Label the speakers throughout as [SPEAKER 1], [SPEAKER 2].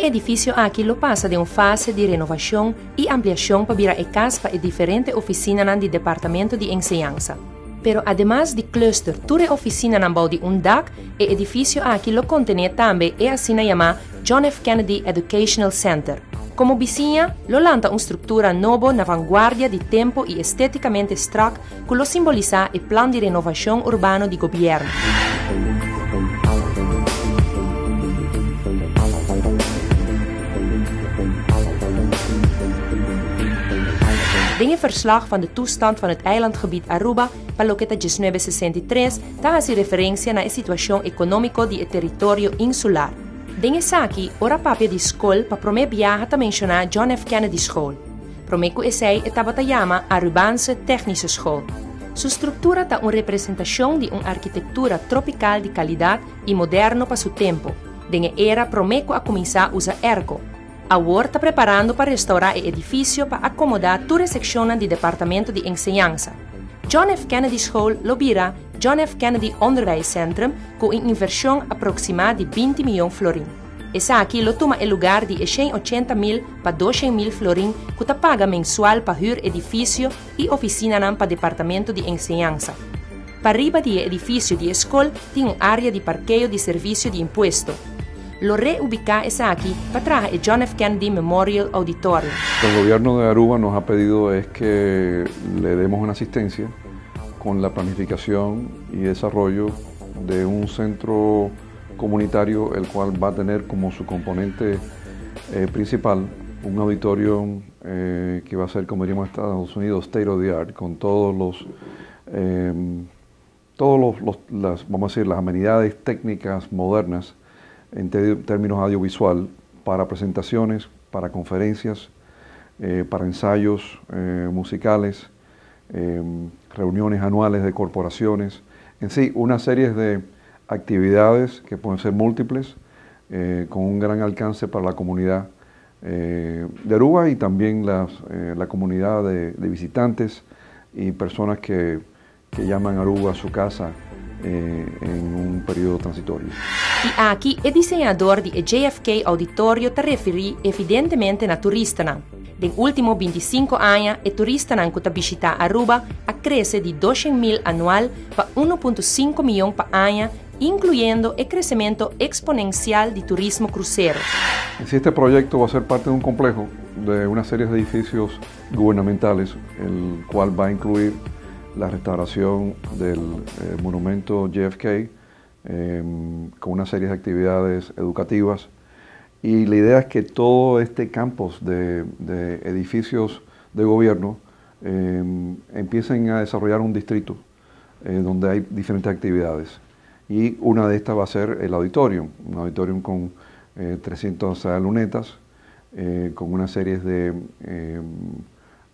[SPEAKER 1] edificio aquí lo pasa de una fase de renovación y ampliación para virar casa para diferentes oficinas del Departamento de Enseñanza. Pero además de cluster, todas las oficinas han de un DAC, el edificio aquí lo contiene también y así se llama John F. Kennedy Educational Center. Como vizinha, lo lanta una estructura nueva na vanguardia de tiempo y estéticamente strak que lo simboliza el plan de renovación urbano del gobierno. In het verslag van de toestand van het eilandgebied Aruba, para lo que está 1963, hace referencia a la situación económica del territorio insular. Dengue saki, ora papia di school pa prome viaja ta mencionar John F. Kennedy School. Promeco esei estaba ta llama Arubanse Technische School. Su estructura está una representación de una arquitectura tropical de calidad y moderno para su tiempo. Dengue era Promeco a comenzar a usar ergo. Ahora está preparando para restaurar el edificio para acomodar todas las secciones del Departamento de Enseñanza. John F. Kennedy School lo vira John F. Kennedy Onderwijscentrum con una inversión aproximada de 20 millones florín. Esa aquí lo toma el lugar de 180.000 para 200.000 florín que te paga mensual para huir edificio y oficina para el Departamento de Enseñanza. Para arriba del edificio de escuela tiene un área de parqueo de servicio de impuesto. Lo reubica esa aquí para traer el John F. Kennedy Memorial Auditorium.
[SPEAKER 2] El gobierno de Aruba nos ha pedido es que le demos una asistencia con la planificación y desarrollo de un centro comunitario, el cual va a tener como su componente principal un auditorio que va a ser, como diríamos en Estados Unidos, state of the art, con todos vamos a decir, las amenidades técnicas modernas en términos audiovisual para presentaciones, para conferencias, para ensayos musicales, reuniones anuales de corporaciones, en sí, una serie de actividades que pueden ser múltiples, con un gran alcance para la comunidad de Aruba y también la comunidad de visitantes y personas que llaman a Aruba a su casa en un periodo transitorio.
[SPEAKER 1] Y aquí el diseñador de JFK Auditorio te referí evidentemente a turistas. En últimos 25 años, el turista que visita Aruba ha crecido de 200.000 anual para 1.5 millones por año, incluyendo el crecimiento exponencial de turismo crucero.
[SPEAKER 2] Este proyecto va a ser parte de un complejo de una serie de edificios gubernamentales, el cual va a incluir la restauración del monumento JFK, con una serie de actividades educativas, y la idea es que todo este campus de edificios de gobierno empiecen a desarrollar un distrito donde hay diferentes actividades, y una de estas va a ser el auditorium, un auditorium con 300 lunetas, con una serie de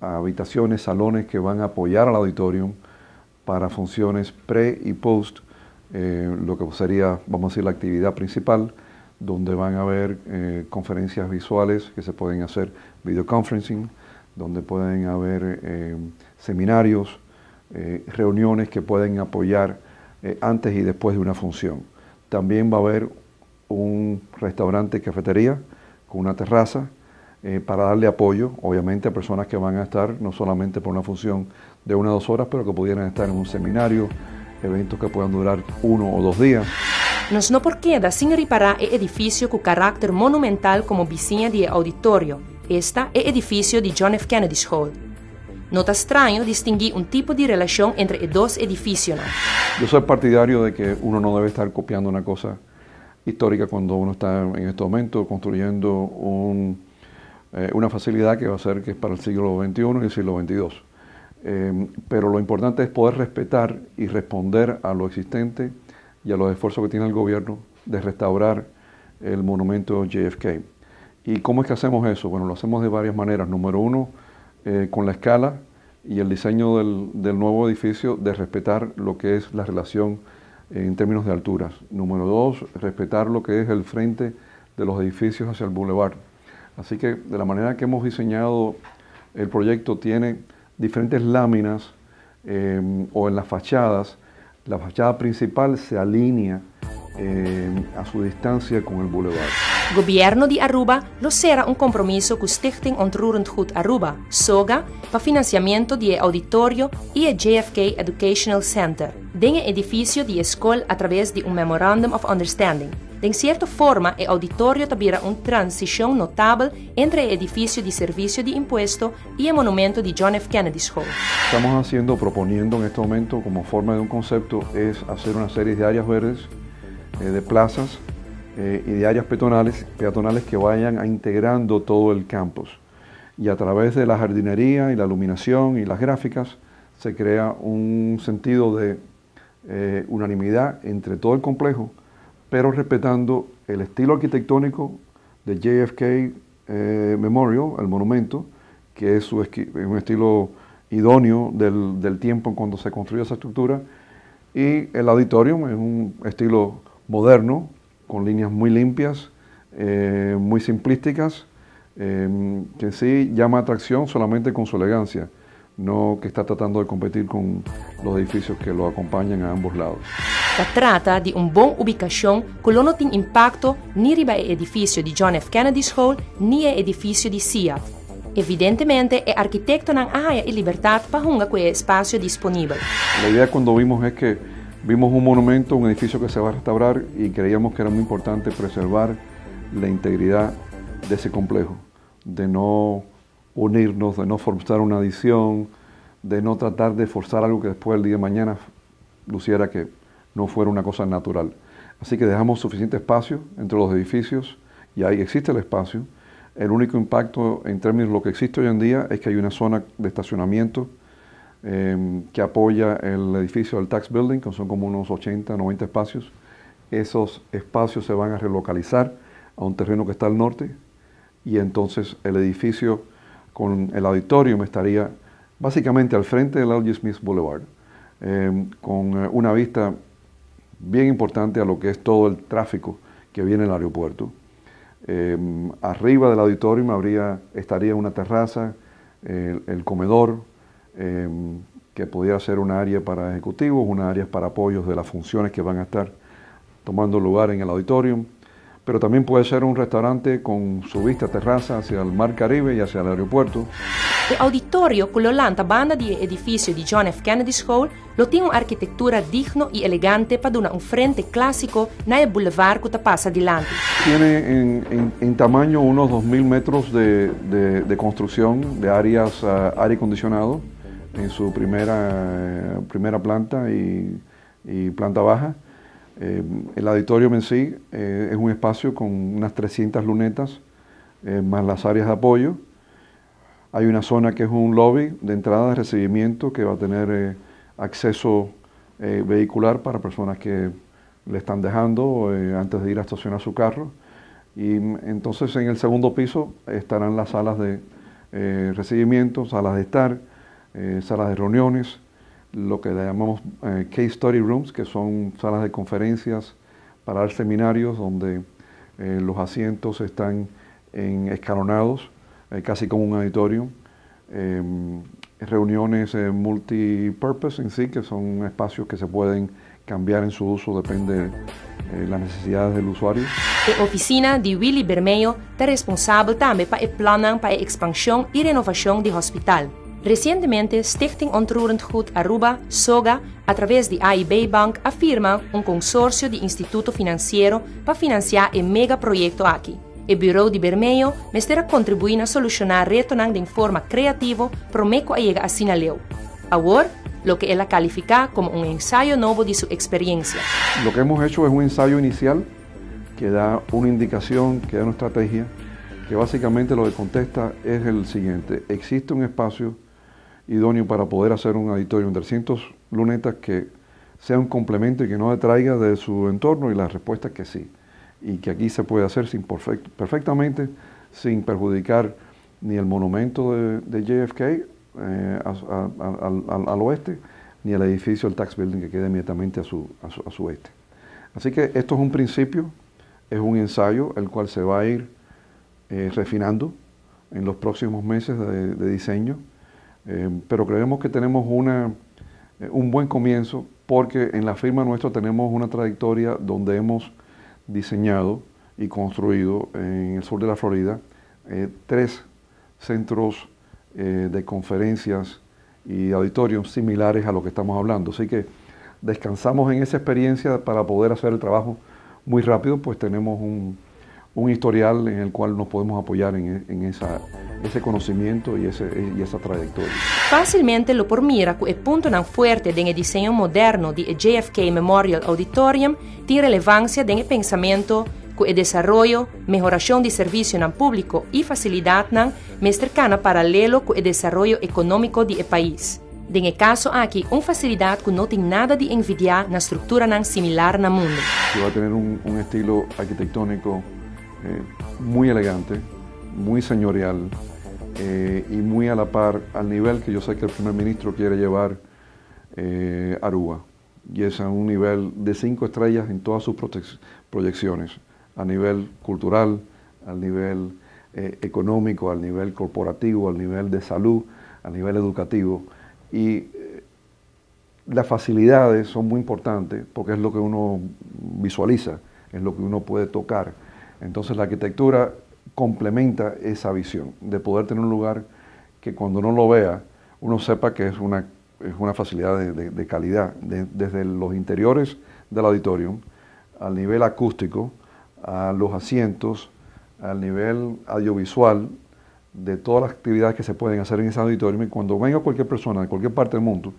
[SPEAKER 2] habitaciones, salones que van a apoyar al auditorium para funciones pre y post, lo que sería, vamos a decir, la actividad principal, donde van a haber conferencias visuales que se pueden hacer, videoconferencing, donde pueden haber seminarios, reuniones que pueden apoyar antes y después de una función. También va a haber un restaurante, cafetería, con una terraza, para darle apoyo, obviamente, a personas que van a estar no solamente por una función de 1 o 2 horas, pero que pudieran estar en un seminario, eventos que puedan durar 1 o 2 días.
[SPEAKER 1] Nos no por queda sin reparar el edificio con carácter monumental como vizinha de auditorio. Esta es el edificio de John F. Kennedy School. No está extraño distinguir un tipo de relación entre los dos edificios.
[SPEAKER 2] Yo soy partidario de que uno no debe estar copiando una cosa histórica cuando uno está en este momento construyendo una facilidad que va a ser que es para el siglo XXI y el siglo XXII. Pero lo importante es poder respetar y responder a lo existente y a los esfuerzos que tiene el gobierno de restaurar el monumento JFK. ¿Y cómo es que hacemos eso? Bueno, lo hacemos de varias maneras. Número 1, con la escala y el diseño del nuevo edificio, de respetar lo que es la relación en términos de alturas. Número 2, respetar lo que es el frente de los edificios hacia el boulevard. Así que de la manera que hemos diseñado el proyecto, tiene diferentes láminas o en las fachadas. La fachada principal se alinea a su distancia con el boulevard.
[SPEAKER 1] Gobierno de Aruba lo será un compromiso con Stichting Ontroerend Goed Aruba, SOGA, para financiamiento de auditorio y el JFK Educational Center, en el edificio de escuela a través de un Memorandum of Understanding. De cierta forma, el auditorio tuviera una transición notable entre el edificio de servicio de impuesto y el monumento de John F. Kennedy School.
[SPEAKER 2] Estamos proponiendo en este momento, como forma de un concepto, es hacer una serie de áreas verdes, de plazas y de áreas peatonales que vayan integrando todo el campus. Y a través de la jardinería y la iluminación y las gráficas se crea un sentido de unanimidad entre todo el complejo, pero respetando el estilo arquitectónico de JFK Memorial, el monumento, que es un estilo idóneo del tiempo en cuando se construyó esa estructura, y el auditorium es un estilo moderno, con líneas muy limpias, muy simplísticas, que sí llama atracción solamente con su elegancia, no que está tratando de competir con los edificios que lo acompañan a ambos lados.
[SPEAKER 1] Se trata de una buena ubicación que no tiene impacto ni sobre el edificio de John F. Kennedy Hall ni el edificio de SEAT. Evidentemente, el arquitecto no haya libertad para jugar con el espacio disponible.
[SPEAKER 2] La idea cuando vimos es que vimos un monumento, un edificio que se va a restaurar y creíamos que era muy importante preservar la integridad de ese complejo, de no unirnos, de no forzar una adición, de no tratar de forzar algo que después el día de mañana luciera que no fuera una cosa natural. Así que dejamos suficiente espacio entre los edificios y ahí existe el espacio. El único impacto en términos de lo que existe hoy en día es que hay una zona de estacionamiento que apoya el edificio del Tax Building, que son como unos 80, 90 espacios. Esos espacios se van a relocalizar a un terreno que está al norte y entonces el edificio con el auditorium estaría básicamente al frente del L.G. Smith Boulevard, con una vista bien importante a lo que es todo el tráfico que viene al aeropuerto. Arriba del auditorium estaría una terraza, el comedor, que pudiera ser un área para ejecutivos, una área para apoyos de las funciones que van a estar tomando lugar en el auditorium, pero también puede ser un restaurante con su vista terraza hacia el Mar Caribe y hacia el aeropuerto.
[SPEAKER 1] El auditorio con la banda del edificio de John F. Kennedy Hall lo tiene una arquitectura digna y elegante para dar un frente clásico en el boulevard que pasa adelante.
[SPEAKER 2] Tiene en tamaño unos 2.000 metros de construcción de áreas aire acondicionado en su primera planta y planta baja. El auditorio en sí es un espacio con unas 300 lunetas, más las áreas de apoyo. Hay una zona que es un lobby de entrada de recibimiento que va a tener acceso vehicular para personas que le están dejando antes de ir a estacionar su carro. Y entonces en el segundo piso estarán las salas de recibimiento, salas de estar, salas de reuniones, lo que le llamamos case study rooms, que son salas de conferencias para dar seminarios donde los asientos están escalonados, casi como un auditorio. Reuniones multipurpose en sí, que son espacios que se pueden cambiar en su uso, depende de las necesidades del usuario.
[SPEAKER 1] La oficina de Willy Bermejo está responsable también para el plan para la expansión y renovación del hospital. Recientemente, Stichting Ontroerend Goed Aruba, SOGA, a través de AIB Bank, afirma un consorcio de institutos financieros para financiar el megaproyecto aquí. El Bureau de Bermejo me estará contribuyendo a solucionar retos de forma creativa, prometo a llegar a Sinaleu. Ahora, lo que él califica como un ensayo nuevo de su experiencia.
[SPEAKER 2] Lo que hemos hecho es un ensayo inicial que da una indicación, que da una estrategia, que básicamente lo que contesta es el siguiente: existe un espacio idóneo para poder hacer un auditorio en 300 lunetas que sea un complemento y que no detraiga de su entorno, y la respuesta es que sí, y que aquí se puede hacer perfectamente sin perjudicar ni el monumento de JFK al oeste, ni el edificio del Tax Building que queda inmediatamente a su oeste. Así que esto es un principio, es un ensayo el cual se va a ir refinando en los próximos meses de diseño, pero creemos que tenemos un buen comienzo, porque en la firma nuestra tenemos una trayectoria donde hemos diseñado y construido en el sur de la Florida 3 centros de conferencias y auditorios similares a lo que estamos hablando. Así que descansamos en esa experiencia para poder hacer el trabajo muy rápido, pues tenemos un historial en el cual nos podemos apoyar en ese conocimiento y esa trayectoria.
[SPEAKER 1] Facilmente lo por mira que el punto tan fuerte del diseño moderno del JFK Memorial Auditorium tiene relevancia del pensamiento que el desarrollo, mejoración de servicio al público y facilidad me cercana paralelo con el desarrollo económico del país. En el caso aquí, una facilidad que no tiene nada de envidiar en la estructura similar en el mundo.
[SPEAKER 2] Que va a tener un estilo arquitectónico muy elegante, muy señorial y muy a la par al nivel que yo sé que el primer ministro quiere llevar Aruba. Y es a un nivel de 5 estrellas en todas sus proyecciones, a nivel cultural, al nivel económico, al nivel corporativo, al nivel de salud, al nivel educativo. Y las facilidades son muy importantes porque es lo que uno visualiza, es lo que uno puede tocar. Entonces la arquitectura complementa esa visión de poder tener un lugar que cuando uno lo vea, uno sepa que es una facilidad de calidad, desde los interiores del auditorium, al nivel acústico, a los asientos, al nivel audiovisual, de todas las actividades que se pueden hacer en ese auditorio. Y cuando venga cualquier persona de cualquier parte del mundo,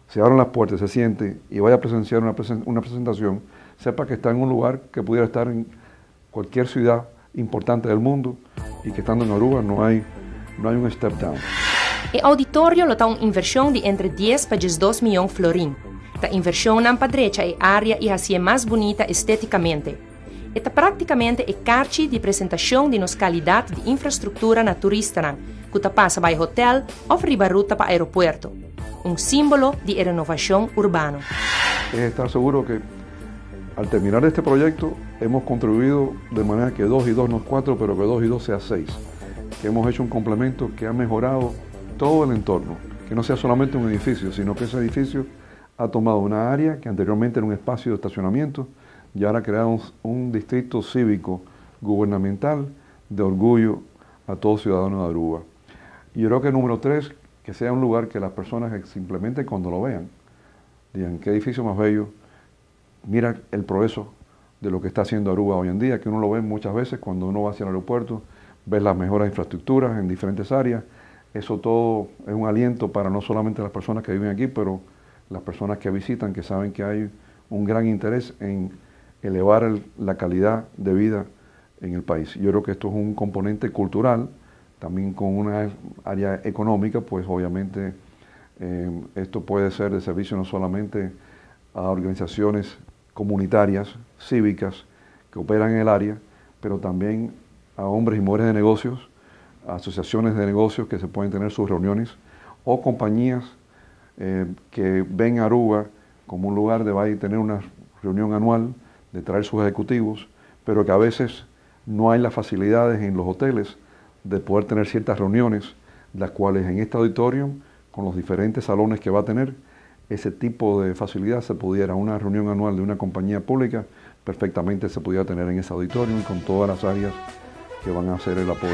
[SPEAKER 2] se abran las puertas, se siente y vaya a presenciar una presentación, sepa que está en un lugar que pudiera estar en cualquier ciudad importante del mundo y que estando en Aruba no hay un step down.
[SPEAKER 1] El auditorio lo da una inversión de entre 10 para 12 millones de florins. La inversión en padrecha el área y así es más bonita estéticamente. Esta prácticamente es carchi de presentación de nos calidad de infraestructura na turista que pasa by hotel o riba ruta para aeropuerto. Un símbolo de renovación urbana.
[SPEAKER 2] Es estar seguro que al terminar este proyecto hemos contribuido de manera que 2 y 2 no es 4, pero que 2 y 2 sea 6. Que hemos hecho un complemento que ha mejorado todo el entorno. Que no sea solamente un edificio, sino que ese edificio ha tomado una área que anteriormente era un espacio de estacionamiento y ahora creamos un distrito cívico gubernamental de orgullo a todos ciudadanos de Aruba. Y yo creo que número 3, que sea un lugar que las personas simplemente cuando lo vean, digan, qué edificio más bello, mira el progreso de lo que está haciendo Aruba hoy en día, que uno lo ve muchas veces cuando uno va hacia el aeropuerto, ves las mejoras infraestructuras en diferentes áreas, eso todo es un aliento para no solamente las personas que viven aquí, pero las personas que visitan, que saben que hay un gran interés en elevar la calidad de vida en el país. Yo creo que esto es un componente cultural, también con una área económica, pues obviamente esto puede ser de servicio no solamente a organizaciones comunitarias, cívicas, que operan en el área, pero también a hombres y mujeres de negocios, a asociaciones de negocios que se pueden tener sus reuniones, o compañías que ven a Aruba como un lugar de va a tener una reunión anual, de traer sus ejecutivos, pero que a veces no hay las facilidades en los hoteles de poder tener ciertas reuniones, las cuales en este auditorio, con los diferentes salones que va a tener, ese tipo de facilidad se pudiera, una reunión anual de una compañía pública, perfectamente se pudiera tener en ese auditorio y con todas las áreas que van a hacer el apoyo.